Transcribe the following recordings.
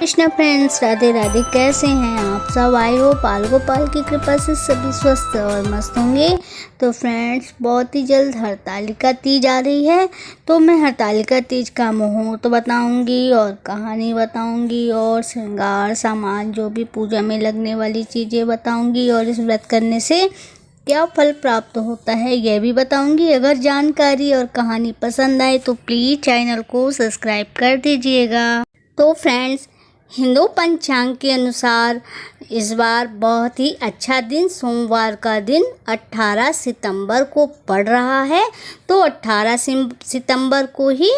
Krishna friends, Radhe Radhe. कैसे हैं आप सब? आई हो पाल गोपाल की कृपा से सभी स्वस्थ और मस्त होंगे। तो फ्रेंड्स, बहुत ही जल्द हरतालिका तीज आ रही है, तो मैं हरतालिका तीज का मुहूर्त बताऊंगी और कहानी बताऊंगी और श्रृंगार सामान जो भी पूजा में लगने वाली चीज़ें बताऊंगी और इस व्रत करने से क्या फल प्राप्त होता है यह भी बताऊंगी। अगर जानकारी और कहानी पसंद आए तो प्लीज़ चैनल को सब्सक्राइब कर दीजिएगा। तो फ्रेंड्स, हिंदू पंचांग के अनुसार इस बार बहुत ही अच्छा दिन सोमवार का दिन 18 सितंबर को पड़ रहा है। तो 18 सितंबर को ही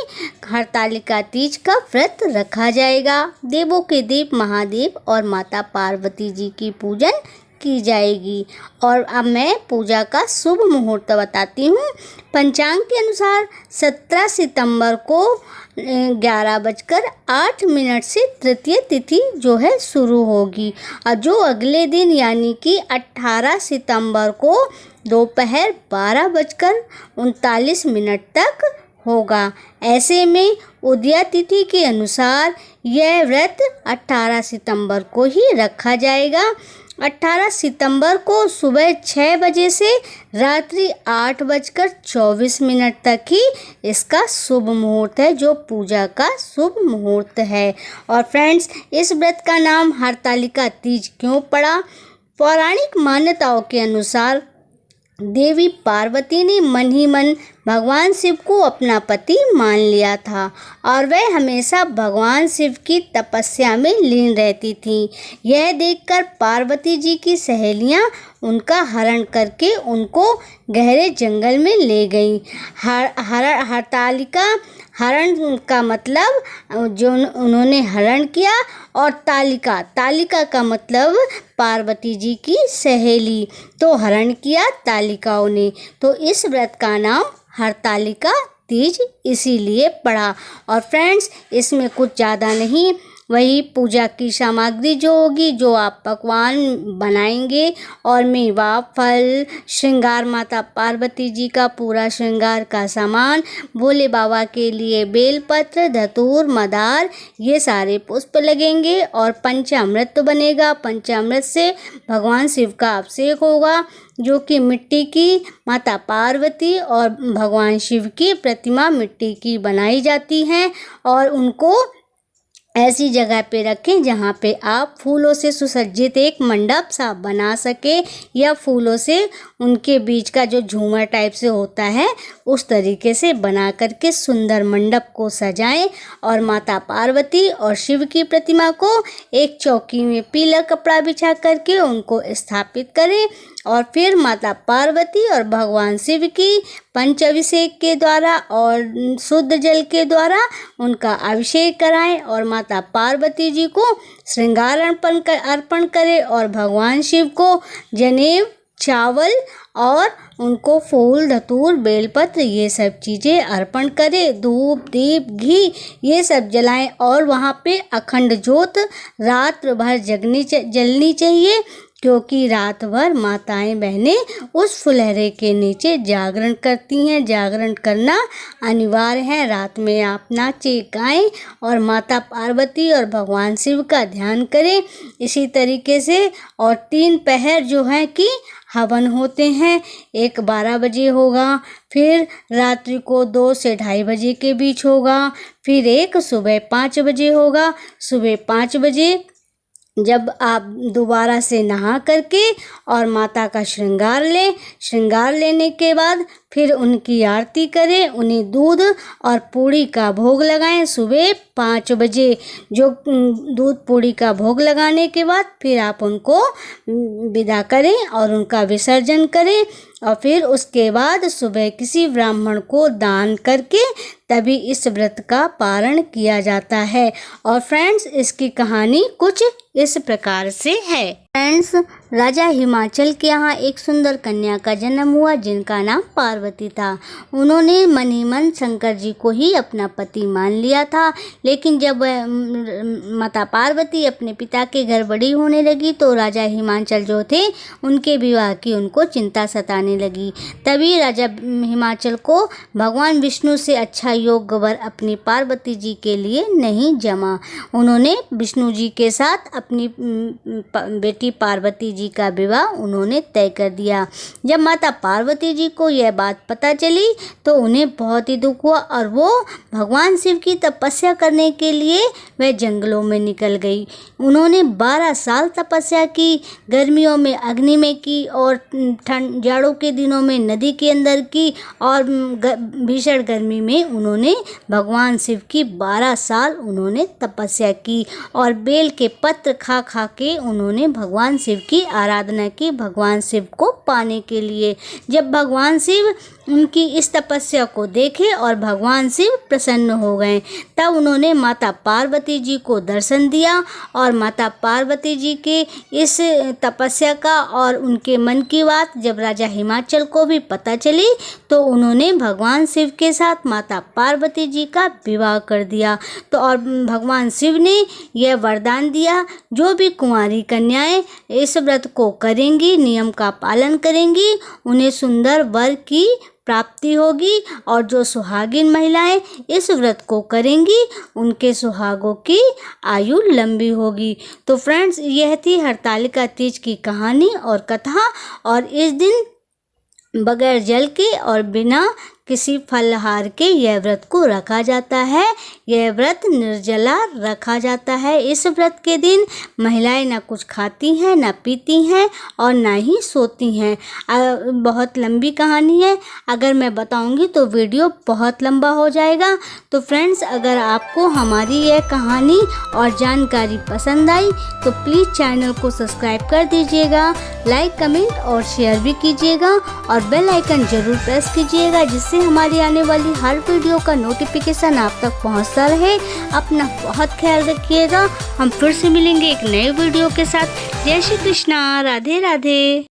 हरतालिका तीज का व्रत रखा जाएगा। देवों के देव महादेव और माता पार्वती जी की पूजन की जाएगी। और अब मैं पूजा का शुभ मुहूर्त बताती हूँ। पंचांग के अनुसार 17 सितंबर को 11:08 से तृतीय तिथि जो है शुरू होगी और जो अगले दिन यानी कि 18 सितंबर को दोपहर 12:39 तक होगा। ऐसे में उदया तिथि के अनुसार यह व्रत 18 सितंबर को ही रखा जाएगा। 18 सितंबर को सुबह 6 बजे से रात्रि 8:24 तक ही इसका शुभ मुहूर्त है, जो पूजा का शुभ मुहूर्त है। और फ्रेंड्स, इस व्रत का नाम हरतालिका तीज क्यों पड़ा? पौराणिक मान्यताओं के अनुसार देवी पार्वती ने मन ही मन भगवान शिव को अपना पति मान लिया था और वह हमेशा भगवान शिव की तपस्या में लीन रहती थीं। यह देखकर पार्वती जी की सहेलियां उनका हरण करके उनको गहरे जंगल में ले गईं। हरतालिका हरण का मतलब जो उन्होंने हरण किया, और तालिका का मतलब पार्वती जी की सहेली, तो हरण किया तालिकाओं ने। तो इस व्रत का नाम हरतालिका तीज इसीलिए पड़ा। और फ्रेंड्स, इसमें कुछ ज़्यादा नहीं, वही पूजा की सामग्री जो होगी, जो आप पकवान बनाएंगे, और मेवा, फल, श्रृंगार, माता पार्वती जी का पूरा श्रृंगार का सामान, भोले बाबा के लिए बेलपत्र, धतूर, मदार, ये सारे पुष्प लगेंगे और पंचामृत बनेगा। पंचामृत से भगवान शिव का अभिषेक होगा, जो कि मिट्टी की माता पार्वती और भगवान शिव की प्रतिमा मिट्टी की बनाई जाती हैं और उनको ऐसी जगह पे रखें जहाँ पे आप फूलों से सुसज्जित एक मंडप सा बना सके, या फूलों से उनके बीच का जो झूमर टाइप से होता है उस तरीके से बना करके सुंदर मंडप को सजाएं और माता पार्वती और शिव की प्रतिमा को एक चौकी में पीला कपड़ा बिछा करके उनको स्थापित करें और फिर माता पार्वती और भगवान शिव की पंचाभिषेक के द्वारा और शुद्ध जल के द्वारा उनका अभिषेक कराएं और माता पार्वती जी को श्रृंगार अर्पण करें और भगवान शिव को जनेऊ, चावल और उनको फूल, धतूर, बेलपत्र ये सब चीज़ें अर्पण करें। धूप, दीप, घी ये सब जलाएं और वहाँ पे अखंड ज्योत रात भर जलनी चाहिए, क्योंकि रात भर माताएं बहनें उस फुलहरे के नीचे जागरण करती हैं। जागरण करना अनिवार्य है। रात में आप नाचे, गाएं और माता पार्वती और भगवान शिव का ध्यान करें। इसी तरीके से और 3 पहर जो है कि हवन होते हैं। एक 12 बजे होगा, फिर रात्रि को 2 से 2:30 बजे के बीच होगा, फिर एक सुबह 5 बजे होगा। सुबह 5 बजे जब आप दोबारा से नहा करके और माता का श्रृंगार लें, श्रृंगार लेने के बाद फिर उनकी आरती करें, उन्हें दूध और पूड़ी का भोग लगाएं। सुबह 5 बजे जो दूध पूड़ी का भोग लगाने के बाद फिर आप उनको विदा करें और उनका विसर्जन करें और फिर उसके बाद सुबह किसी ब्राह्मण को दान करके तभी इस व्रत का पारण किया जाता है। और फ्रेंड्स, इसकी कहानी कुछ इस प्रकार से है। फ्रेंड्स, राजा हिमाचल के यहाँ एक सुंदर कन्या का जन्म हुआ जिनका नाम पार्वती था। उन्होंने मन ही मन शंकर जी को ही अपना पति मान लिया था, लेकिन जब माता पार्वती अपने पिता के घर बड़ी होने लगी तो राजा हिमाचल जो थे उनके विवाह की उनको चिंता सताने लगी। तभी राजा हिमाचल को भगवान विष्णु से अच्छा योग्य वर अपनी पार्वती जी के लिए नहीं जमा। उन्होंने विष्णु जी के साथ अपनी बेटी पार्वती जी का विवाह उन्होंने तय कर दिया। जब माता पार्वती जी को यह बात पता चली तो उन्हें बहुत ही दुख हुआ और वो भगवान शिव की तपस्या करने के लिए वह जंगलों में निकल गई। उन्होंने 12 साल तपस्या की, गर्मियों में अग्नि में की और ठंड जाड़ों के दिनों में नदी के अंदर की और भीषण गर्मी में उन्होंने भगवान शिव की 12 साल उन्होंने तपस्या की और बेल के पत्र खा खा के उन्होंने भगवान शिव की आराधना की, भगवान शिव को पाने के लिए। जब भगवान शिव उनकी इस तपस्या को देखे और भगवान शिव प्रसन्न हो गए, तब उन्होंने माता पार्वती जी को दर्शन दिया और माता पार्वती जी के इस तपस्या का और उनके मन की बात जब राजा हिमाचल को भी पता चली तो उन्होंने भगवान शिव के साथ माता पार्वती जी का विवाह कर दिया। तो और भगवान शिव ने यह वरदान दिया, जो भी कुंवारी कन्याएं इस व्रत को करेंगी, नियम का पालन करेंगी, उन्हें सुंदर वर की प्राप्ति होगी और जो सुहागिन महिलाएं इस व्रत को करेंगी उनके सुहागों की आयु लंबी होगी। तो फ्रेंड्स, यह थी हरतालिका तीज की कहानी और कथा। और इस दिन बगैर जल के और बिना किसी फलहार के यह व्रत को रखा जाता है। यह व्रत निर्जला रखा जाता है। इस व्रत के दिन महिलाएं ना कुछ खाती हैं, ना पीती हैं और ना ही सोती हैं। बहुत लंबी कहानी है, अगर मैं बताऊंगी तो वीडियो बहुत लंबा हो जाएगा। तो फ्रेंड्स, अगर आपको हमारी यह कहानी और जानकारी पसंद आई तो प्लीज़ चैनल को सब्सक्राइब कर दीजिएगा, लाइक, कमेंट और शेयर भी कीजिएगा और बेल आइकन ज़रूर प्रेस कीजिएगा, जिससे हमारी आने वाली हर वीडियो का नोटिफिकेशन आप तक पहुंचता रहे। अपना बहुत ख्याल रखिएगा। हम फिर से मिलेंगे एक नए वीडियो के साथ। जय श्री कृष्णा, राधे राधे।